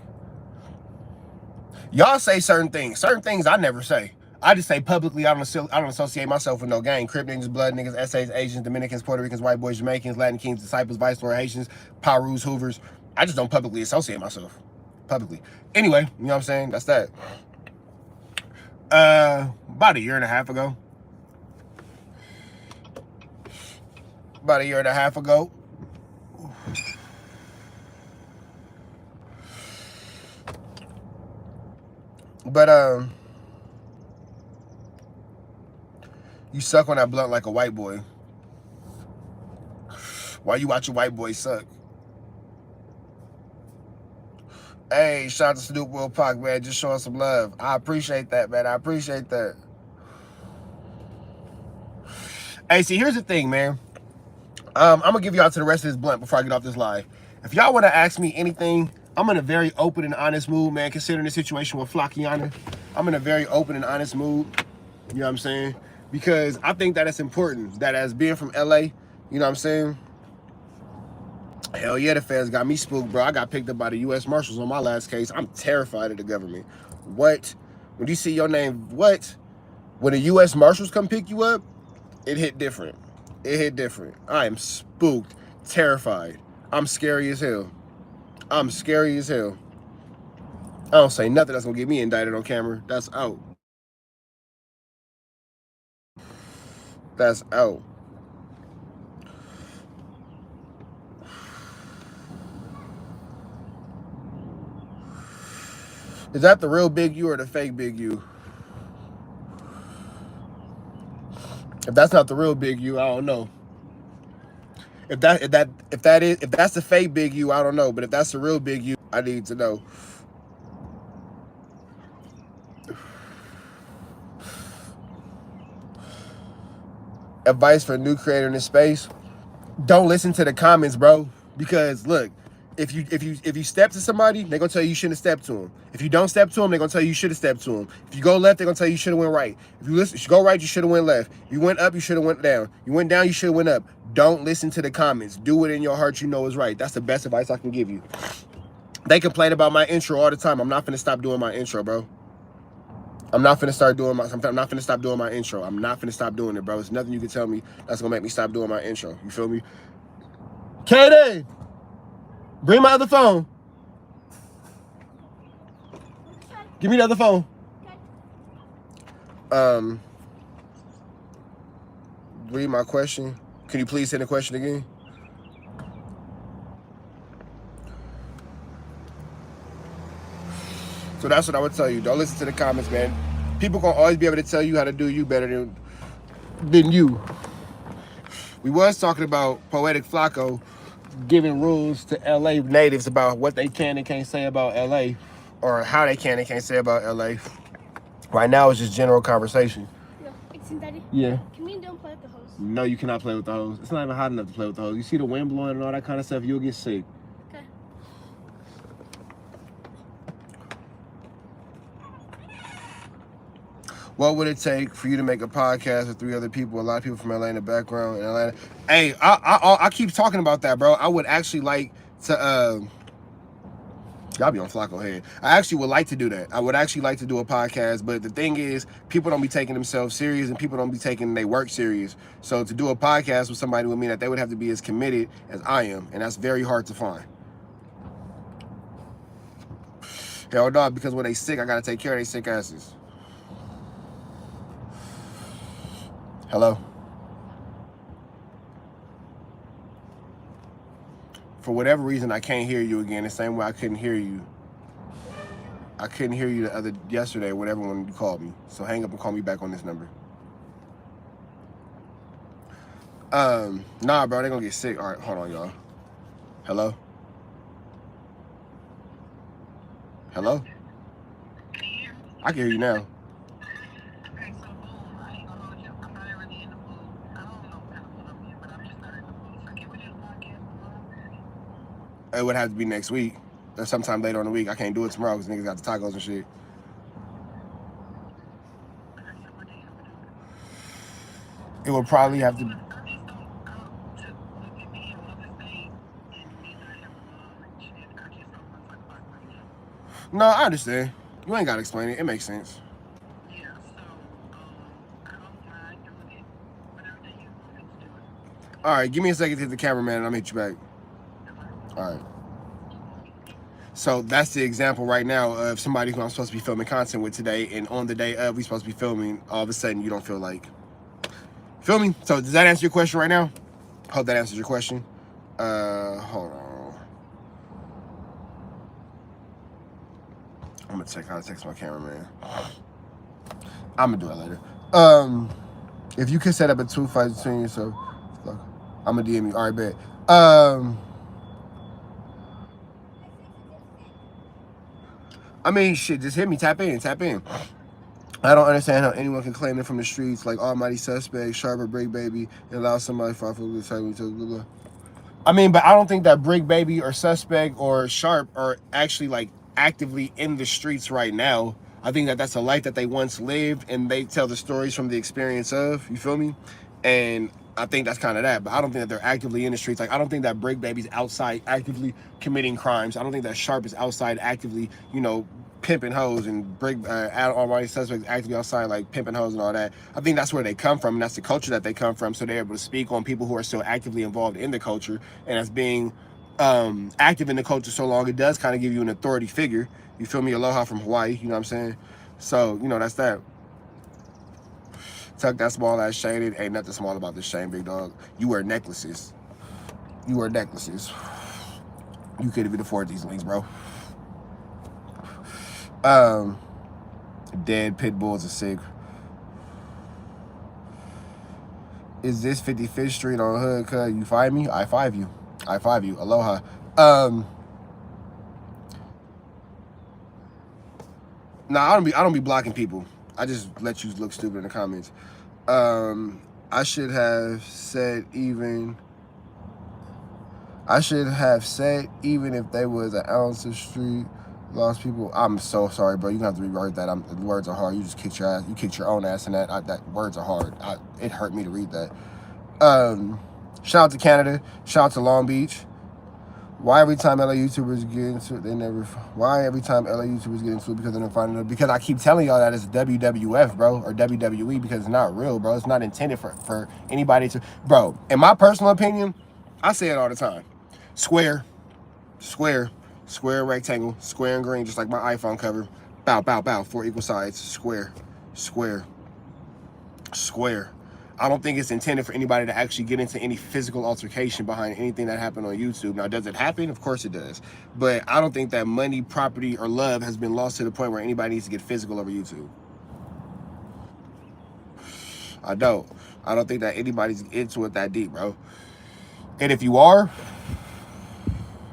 Y'all say certain things. Certain things I never say. I just say publicly, I don't associate myself with no gang. Crip niggas, blood niggas, essays, Asians, Dominicans, Puerto Ricans, white boys, Jamaicans, Latin Kings, disciples, Vice Lord, Haitians, Pirus, Hoovers. I just don't publicly associate myself. Publicly. Anyway, you know what I'm saying? That's that. About a year and a half ago. But you suck on that blunt like a white boy. Why you watch a white boy suck? Hey, shout out to Snoop Will Pac, man. Just showing some love. I appreciate that, man. I appreciate that. Hey, see, here's the thing, man. I'm going to give y'all to the rest of this blunt before I get off this live. If y'all want to ask me anything, I'm in a very open and honest mood, man. Considering the situation with Flakkos, I'm in a very open and honest mood. You know what I'm saying? Because I think that it's important that as being from LA, you know what I'm saying? Hell yeah, the feds got me spooked, bro. I got picked up by the U.S. Marshals on my last case. I'm terrified of the government. What? When you see your name, what? When the U.S. Marshals come pick you up, it hit different. It hit different. I am spooked, terrified. I'm scary as hell. I'm scary as hell. I don't say nothing that's gonna get me indicted on camera. That's out. That's out. Is that the real Big U or the fake Big U? If that's not the real Big U, I don't know. If that's the fake Big U, I don't know. But if that's the real Big U, I need to know. Advice for a new creator in this space: don't listen to the comments, bro. Because look, if you step to somebody, they're gonna tell you shouldn't have stepped to them. If you don't step to them, they're gonna tell you should have stepped to them. If you go left, they're gonna tell you should have went right. If you go right, you should have went left. If you went up, you should have went down. You went down, you should have went up. Don't listen to the comments. Do what in your heart you know is right. That's the best advice I can give you. They complain about my intro all the time. I'm not finna stop doing my intro, bro. I'm not finna stop doing my intro. I'm not finna stop doing it, bro. There's nothing you can tell me that's gonna make me stop doing my intro. You feel me? Katie, bring my other phone. Give me the other phone. Read my question. Can you please send the question again? So that's what I would tell you. Don't listen to the comments, man. People gonna always be able to tell you how to do you better than you. We was talking about Poetic Flakko giving rules to LA natives about what they can and can't say about LA, or how they can and can't say about LA. Right now it's just general conversation. No, excuse Daddy. Yeah. Can we don't play with the hose? No, you cannot play with the hose. It's not even hot enough to play with the hose. You see the wind blowing and all that kind of stuff, you'll get sick. Okay. What would it take for you to make a podcast with 3 other people, a lot of people from LA in the background in Atlanta? Hey, I keep talking about that, bro. I would actually like to Y'all be on Flakko head. I actually would like to do that. I would actually like to do a podcast, but the thing is, people don't be taking themselves serious and people don't be taking their work serious. So to do a podcast with somebody would mean that they would have to be as committed as I am, and that's very hard to find. Hell no, because when they sick, I gotta take care of their sick asses. Hello? For whatever reason, I can't hear you again. The same way I couldn't hear you. I couldn't hear you yesterday, whatever when you called me. So hang up and call me back on this number. Nah, bro, they're gonna get sick. All right, hold on, y'all. Hello? Hello? I can hear you now. Okay, so boom, I ain't gonna hold you. I'm not really in the mood. I don't know kind of what I'm in, but I'm just not in the mood. So can we just podcast tomorrow? It would have to be next week or sometime later on the week. I can't do it tomorrow because niggas got the tacos and shit. Okay, so what day you gonna do it? It would probably have to. I just don't go to look at me and Mother's Day and me not having mom and shit. I just don't want to talk about it right now. No, I understand. You ain't gotta explain it. It makes sense. Yeah, so I don't mind doing it. Whatever day you want me to do it. All right, give me a second to hit the cameraman and I'll meet you back. All right. So that's the example right now of somebody who I'm supposed to be filming content with today, and on the day of we supposed to be filming, all of a sudden you don't feel like. Feel me? So does that answer your question right now? Hope that answers your question. Hold on. I'm gonna check how to text my cameraman. I'm gonna do it later. If you could set up a 2 fight between yourself, I'm gonna DM you. All right, bet. I mean, shit, just hit me. Tap in. I don't understand how anyone can claim it from the streets, like Almighty Suspect, Sharp or Brick Baby, and allow somebody to blah. I mean, but I don't think that Brick Baby or Suspect or Sharp are actually like actively in the streets right now. I think that that's a life that they once lived, and they tell the stories from the experience of. You feel me? And I think that's kind of that. But I don't think that they're actively in the streets. Like, I don't think that Brick Baby's outside actively committing crimes. I don't think that Sharp is outside actively, you know, pimping hoes, and Almighty Suspects actively outside like pimping hoes and all that. I think that's where they come from, and that's the culture that they come from. So they're able to speak on people who are still actively involved in the culture, and as being active in the culture so long, it does kind of give you an authority figure. You feel me? Aloha from Hawaii, you know what I'm saying? So, you know, that's that. Tuck that small ass shaded. Ain't nothing small about this shame, big dog. You wear necklaces. You wear necklaces. You couldn't even afford these links, bro. Dead pit bulls are sick. Is this 55th Street on Hood? Cuz you find me? I 5 you. I 5 you. Aloha. Nah, I don't be blocking people. I just let you look stupid in the comments. I should have said even if they was an ounce of street lost people. I'm so sorry, bro. You have to reword that. The words are hard. You just kicked your ass. You kicked your own ass in that. That words are hard. It hurt me to read that. Shout out to Canada. Shout out to Long Beach. Why every time LA YouTubers get into it, why every time LA YouTubers get into it because they're not finding it? Because I keep telling y'all that it's WWF, bro, or WWE, because it's not real, bro. It's not intended for anybody to, bro. In my personal opinion, I say it all the time. Square, rectangle, square and green, just like my iPhone cover. Bow, 4 equal sides. Square. I don't think it's intended for anybody to actually get into any physical altercation behind anything that happened on YouTube. Now, does it happen? Of course it does. But I don't think that money, property, or love has been lost to the point where anybody needs to get physical over YouTube. I don't think that anybody's into it that deep, bro. And if you are,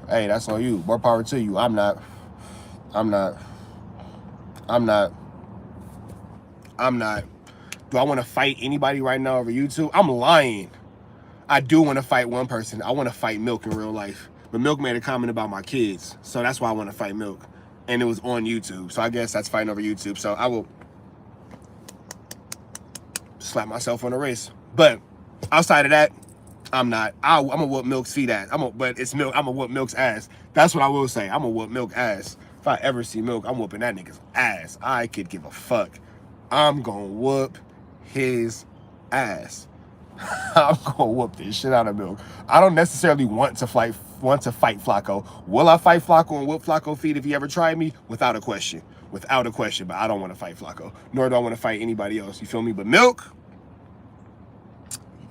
hey, that's on you. More power to you. I'm not. Do I want to fight anybody right now over YouTube? I'm lying. I do want to fight one person. I want to fight Milk in real life. But Milk made a comment about my kids. So that's why I want to fight Milk. And it was on YouTube. So I guess that's fighting over YouTube. So I will slap myself on the wrist. But outside of that, I'm not. I'm gonna whoop Milk's feet ass. But it's Milk. I'm gonna whoop Milk's ass. That's what I will say. I'm gonna whoop Milk ass. If I ever see Milk, I'm whooping that nigga's ass. I could give a fuck. I'm gonna whoop his ass. I'm gonna whoop this shit out of Milk. I don't necessarily want to fight Flakko. Will I fight Flakko and whoop Flakko feet if he ever tried me? Without a question. Without a question. But I don't want to fight Flakko. Nor do I want to fight anybody else. You feel me? But Milk,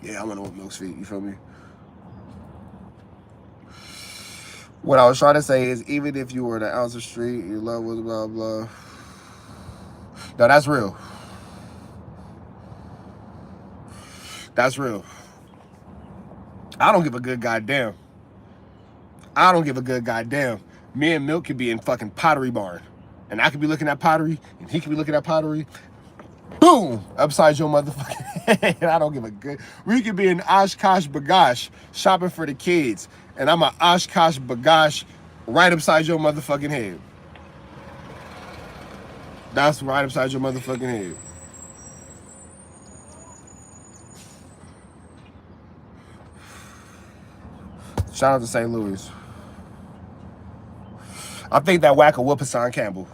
yeah, I'm gonna whoop Milk's feet. You feel me? What I was trying to say is, even if you were in an ounce of street, your love was blah blah. No, that's real. That's real. I don't give a good goddamn. I don't give a good goddamn. Me and Milk could be in fucking Pottery Barn. And I could be looking at pottery, and he could be looking at pottery. Boom! Upside your motherfucking head. I don't give a good. We could be in Oshkosh Bagosh shopping for the kids. And I'm a Oshkosh Bagosh right upside your motherfucking head. That's right upside your motherfucking head. Shout out to St. Louis. I think that Wack will whoop Hassan Campbell.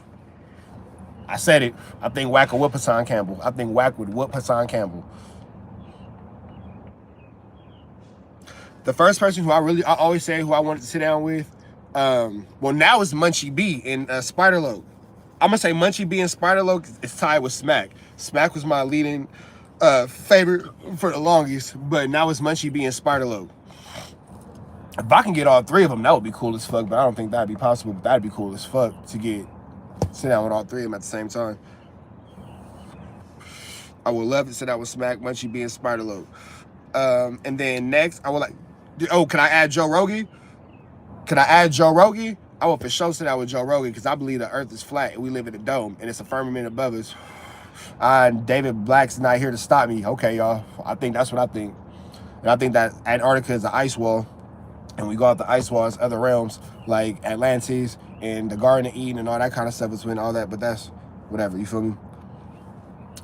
I said it. I think Wack will whoop Hassan Campbell. I think Wack would whoop Hassan Campbell. The first person who I always say who I wanted to sit down with, well, now it's Munchie B and Spider-Loc. I'm going to say Munchie B and Spider-Loc is tied with Smack. Smack was my leading favorite for the longest, but now it's Munchie B and Spider-Loc. If I can get all three of them, that would be cool as fuck, but I don't think that'd be possible, but that'd be cool as fuck to sit down with all three of them at the same time. I would love to sit down with Smack, Munchie B, and Spider-Loc. And then next, I would like, oh, can I add Joe Rogan? Can I add Joe Rogan? I would for sure sit down with Joe Rogan because I believe the earth is flat and we live in a dome and it's a firmament above us. David Black's not here to stop me. Okay, y'all. I think that's what I think. And I think that Antarctica is an ice wall. And we go out the ice walls, other realms like Atlantis and the Garden of Eden and all that kind of stuff between all that. But that's whatever. You feel me?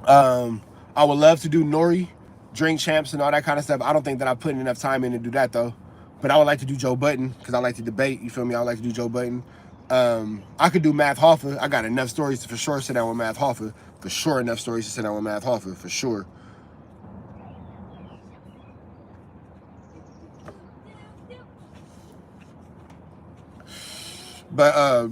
I would love to do Nori, Drink Champs, and all that kind of stuff. I don't think that I'm putting enough time in to do that though. But I would like to do Joe Budden because I like to debate. You feel me? I would like to do Joe Budden. I could do Math Hoffa. I got enough stories to for sure sit down with Math Hoffa. For sure enough stories to sit down with Math Hoffa. For sure. But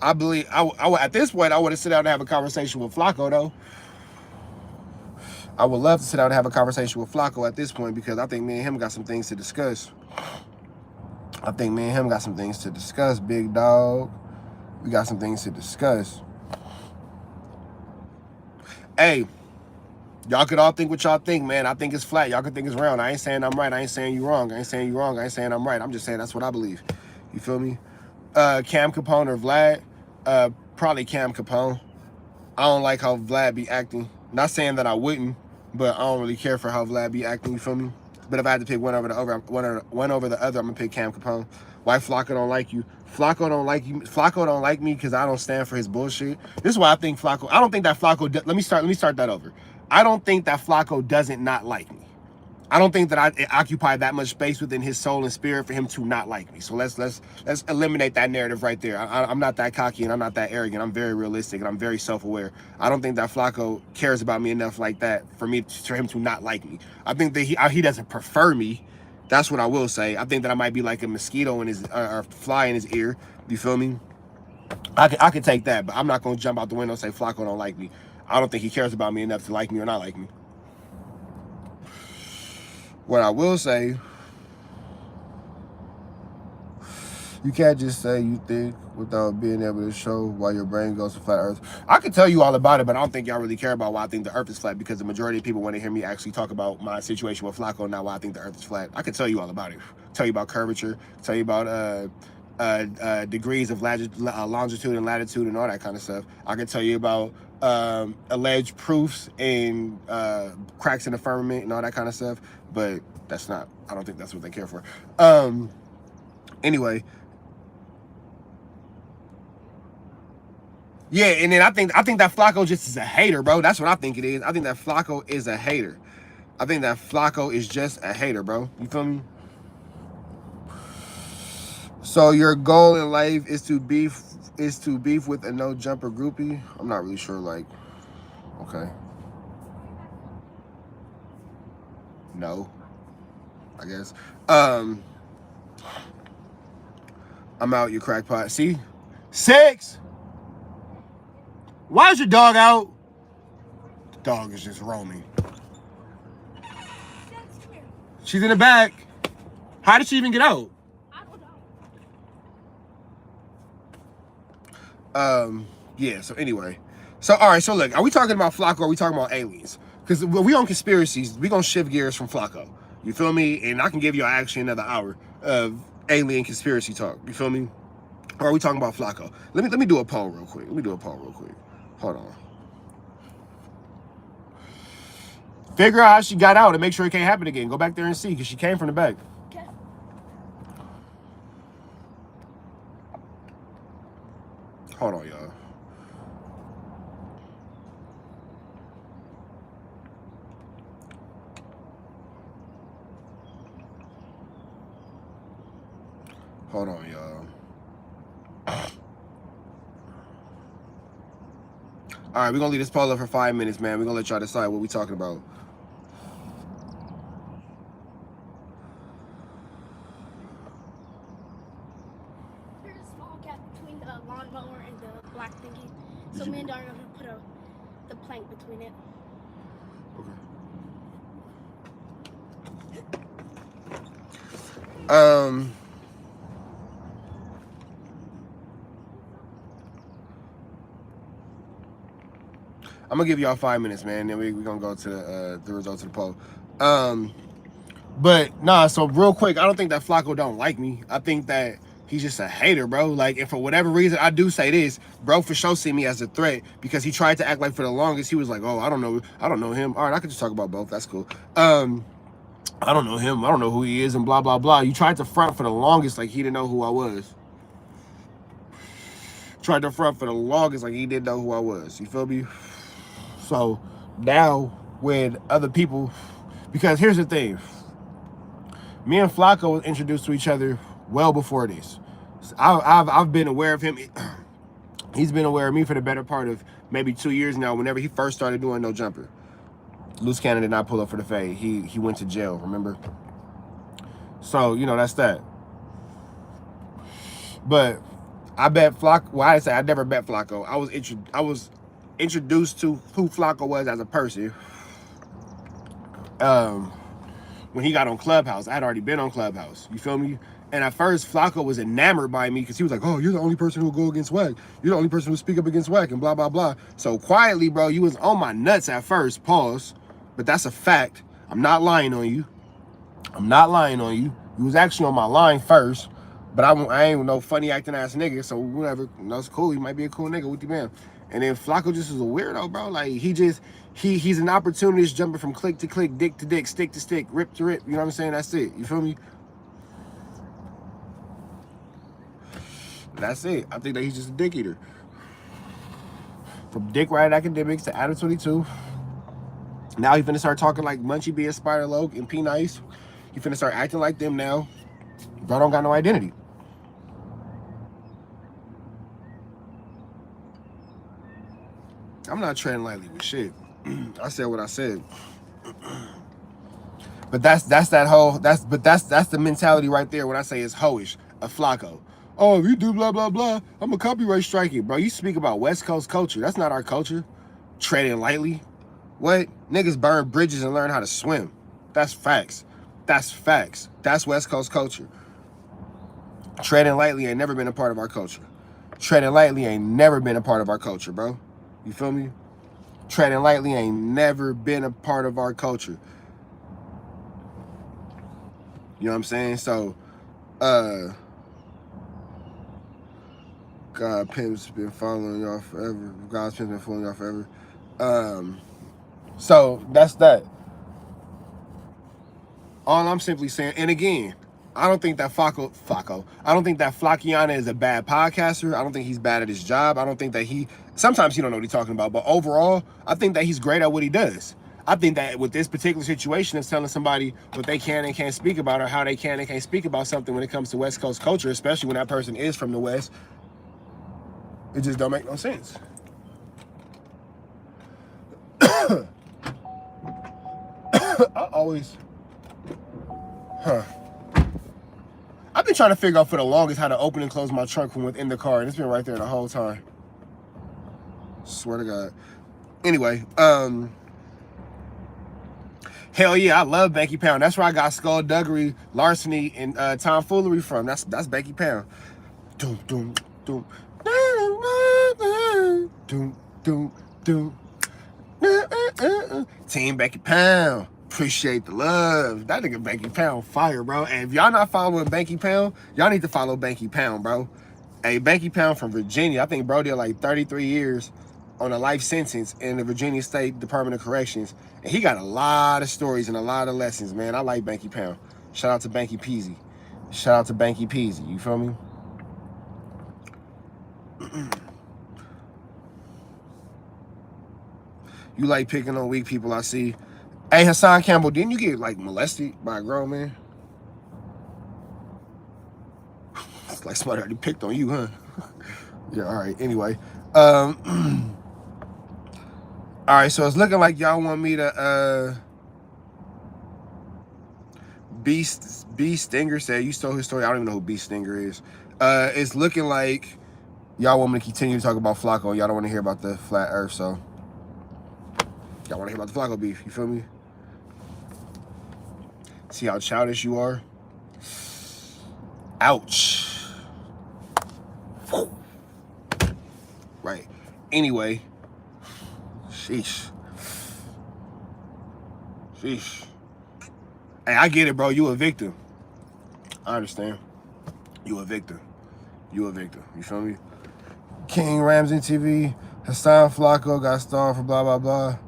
I believe at this point I want to sit down and have a conversation with Flakko though. I would love to sit down and have a conversation with Flakko at this point because I think me and him got some things to discuss. Big dog. We got some things to discuss. Hey, y'all could all think what y'all think, man. I think it's flat. Y'all could think it's round. I ain't saying I'm right. I ain't saying you wrong. I ain't saying you wrong. I ain't saying I'm right. I'm just saying that's what I believe. You feel me? Cam Capone or Vlad? Probably Cam Capone. I don't like how Vlad be acting. Not saying that I wouldn't, but I don't really care for how Vlad be acting. You feel me? But if I had to pick one over the other, I'm gonna pick Cam Capone. Why Flakko don't like you? Flakko don't like you. Flakko don't like me because I don't stand for his bullshit. This is why I think Flakko. I don't think that Flakko. Let me start that over. I don't think that Flakko doesn't not like me. I don't think that I occupy that much space within his soul and spirit for him to not like me. So let's eliminate that narrative right there. I'm not that cocky and I'm not that arrogant. I'm very realistic and I'm very self-aware. I don't think that Flakko cares about me enough like that for him to not like me. I think that he doesn't prefer me. That's what I will say. I think that I might be like a mosquito in his or fly in his ear. You feel me? I could take that, but I'm not gonna jump out the window and say Flakko don't like me. I don't think he cares about me enough to like me or not like me. What I will say, you can't just say you think without being able to show why your brain goes to flat earth. I can tell you all about it, but I don't think y'all really care about why I think the earth is flat because the majority of people want to hear me actually talk about my situation with Flakko, not why I think the earth is flat. I can tell you all about it. Tell you about curvature, tell you about degrees of longitude and latitude and all that kind of stuff. I can tell you about alleged proofs and cracks in the firmament and all that kind of stuff, but I don't think that's what they care for. Anyway, yeah, and then I think that Flakko just is a hater, bro. That's what I think it is. I think that Flakko is a hater. I think that Flakko is just a hater, bro. You feel me? So your goal in life is to beef with a no jumper groupie? I'm not really sure, like, okay. No, I guess. I'm out, you crackpot. See? 6! Why is your dog out? The dog is just roaming. She's in the back. How did she even get out? I don't know. Yeah, so anyway. So, all right, so look, are we talking about Flakko or are we talking about aliens? Because we on conspiracies, we going to shift gears from Flakko. You feel me? And I can give you actually another hour of alien conspiracy talk. You feel me? Or are we talking about Flakko? Let me do a poll real quick. Hold on. Figure out how she got out and make sure it can't happen again. Go back there and see, because she came from the back. Okay. Hold on, y'all. Hold on, y'all. All right, we're going to leave this poll up for 5 minutes, man. We're going to let y'all decide what we're talking about. There's a small gap between the lawnmower and the black thingy. So me and Darn are going to put the plank between it. Okay. I'm gonna give y'all 5 minutes, man. Then we're gonna go to the results of the poll. But nah, so real quick, I don't think that Flakko don't like me. I think that he's just a hater, bro. Like, and for whatever reason, I do say this, bro, for sure see me as a threat because he tried to act like for the longest he was like, oh, I don't know him. All right, I could just talk about both. That's cool. I don't know him. I don't know who he is and blah, blah, blah. You tried to front for the longest like he didn't know who I was. Tried to front for the longest like he didn't know who I was. You feel me? So now when other people, because here's the thing, me and Flakko was introduced to each other well before this. I've been aware of him. He's been aware of me for the better part of maybe 2 years now. Whenever he first started doing no jumper, Loose Cannon did not pull up for the fade. He went to jail. Remember? So you know that's that. But I bet Flakko. Well, I say I never bet Flakko. I was introduced to who Flakko was as a person when he got on Clubhouse. I had already been on Clubhouse. You feel me? And at first, Flakko was enamored by me because he was like, oh, you're the only person who will go against Wack. You're the only person who speak up against Wack and blah, blah, blah. So quietly, bro, you was on my nuts at first. Pause. But that's a fact. I'm not lying on you. I'm not lying on you. You was actually on my line first. But I ain't no funny acting ass nigga. So whatever. That's cool. He might be a cool nigga with you, man. And then Flakko just is a weirdo, bro. Like, he's an opportunist jumping from click to click, dick to dick, stick to stick, rip to rip. You know what I'm saying? That's it. You feel me? That's it. I think that he's just a dick eater. From Dick Ride Academics to Adam 22. Now he finna start talking like Munchie B, Spider Loke, and P Nice. He finna start acting like them now. Bro don't got no identity. I'm not treading lightly with shit. I said what I said. But that's the mentality right there when I say it's hoish, a Flakko. Oh, if you do blah blah blah, I'm a copyright strike you, bro. You speak about West Coast culture. That's not our culture. Treading lightly. What? Niggas burn bridges and learn how to swim. That's facts. That's facts. That's West Coast culture. Treading lightly ain't never been a part of our culture. Treading lightly ain't never been a part of our culture, bro. You feel me? Treading lightly ain't never been a part of our culture. You know what I'm saying? So, God Pimp's been following y'all forever. God's Pimp's been following y'all forever. So that's that. All I'm simply saying, and again, I don't think that Flakko. I don't think that Flackiana is a bad podcaster. I don't think he's bad at his job. I don't think that sometimes he don't know what he's talking about. But overall, I think that he's great at what he does. I think that with this particular situation, it's telling somebody what they can and can't speak about, or how they can and can't speak about something when it comes to West Coast culture, especially when that person is from the West. It just don't make no sense. I always, I've been trying to figure out for the longest how to open and close my trunk from within the car, and it's been right there the whole time. Swear to God. Anyway, hell yeah, I love Banky Pound. That's where I got skullduggery, larceny, and tomfoolery from. That's Banky Pound. Doom, doom, doom. Doom, doom, doom. Team Banky Pound. Appreciate the love. That nigga Banky Pound fire, bro. And if y'all not following Banky Pound, y'all need to follow Banky Pound, bro. Hey, Banky Pound from Virginia. I think bro did like 33 years on a life sentence in the Virginia State Department of Corrections. And he got a lot of stories and a lot of lessons, man. I like Banky Pound. Shout out to Banky Peasy. Shout out to Banky Peasy. You feel me? You like picking on weak people, I see. Hey, Hassan Campbell, didn't you get, like, molested by a grown man? It's like somebody already picked on you, huh? Yeah, all right. Anyway. All right, so it's looking like y'all want me to, B Stinger said, you stole his story. I don't even know who B Stinger is. It's looking like y'all want me to continue to talk about Flakko. Y'all don't want to hear about the flat earth, so y'all want to hear about the Flakko beef. You feel me? See how childish you are? Ouch. Right. Anyway. Sheesh. Sheesh. Hey, I get it, bro. You a victim. I understand. You a victim. You a victim. You feel me? King Ramsey TV. Hassan Flakko got stalled for blah, blah, blah.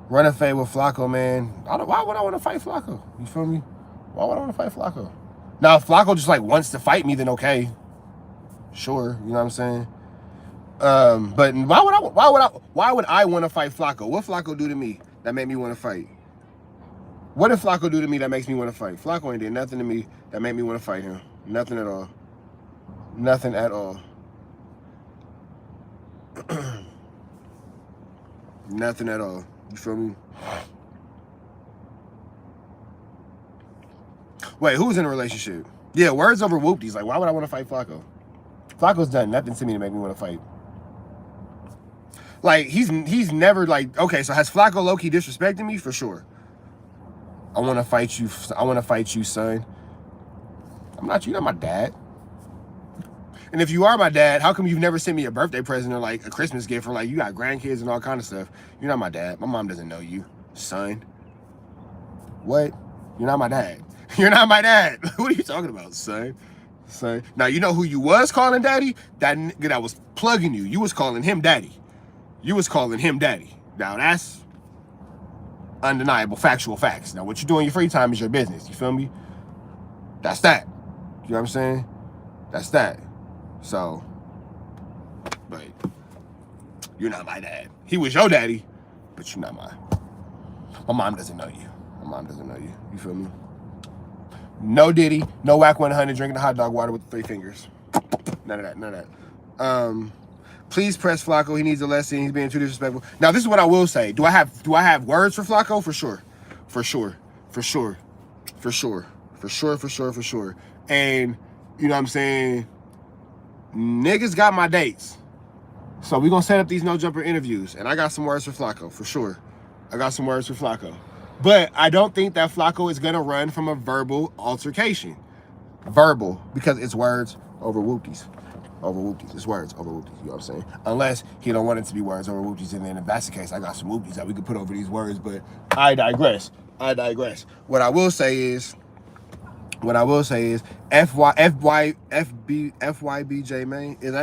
Run a fade with Flakko, man. Why would I want to fight Flakko? You feel me? Why would I want to fight Flakko? Now, if Flakko just, like, wants to fight me, then okay. Sure. You know what I'm saying? But why would I want to fight Flakko? What Flakko do to me that made me want to fight? What did Flakko do to me that makes me want to fight? Flakko ain't did nothing to me that made me want to fight him. Nothing at all. Nothing at all. Nothing at all. You feel me? Wait, who's in a relationship? Yeah, words over whoopties. Like, why would I want to fight Flakko? Flacco's done nothing to me to make me want to fight. Like, he's never, like, okay, so has Flakko low-key disrespected me? For sure. I want to fight you. I want to fight you, son. You're not my dad. And if you are my dad, how come you've never sent me a birthday present or, like, a Christmas gift, or, like, you got grandkids and all kind of stuff? You're not my dad. My mom doesn't know you, son. What? You're not my dad. You're not my dad. What are you talking about, son? Son. Now, you know who you was calling daddy? That nigga that was plugging you. You was calling him daddy. You was calling him daddy. Now, that's undeniable, factual facts. Now, what you do in your free time is your business. You feel me? That's that. You know what I'm saying? That's that. So, but you're not my dad. He was your daddy, but you're not mine. My mom doesn't know you. My mom doesn't know you. You feel me? No Diddy, no Whack 100 drinking the hot dog water with the 3 fingers. None of that, none of that. Please press Flakko. He needs a lesson. He's being too disrespectful. Now, this is what I will say. Do I have words for Flakko? For sure. For sure. For sure. For sure. For sure, for sure, for sure. And, you know what I'm saying? Niggas got my dates. So we're going to set up these no-jumper interviews. And I got some words for Flakko, for sure. I got some words for Flakko. But I don't think that Flakko is going to run from a verbal altercation. Verbal, because it's words over whoopties. Over whoopties. It's words over whoopties, you know what I'm saying? Unless he don't want it to be words over whoopties, and then if that's the case, I got some whoopties that we could put over these words, but I digress. I digress. What I will say is FYBJ, man, is that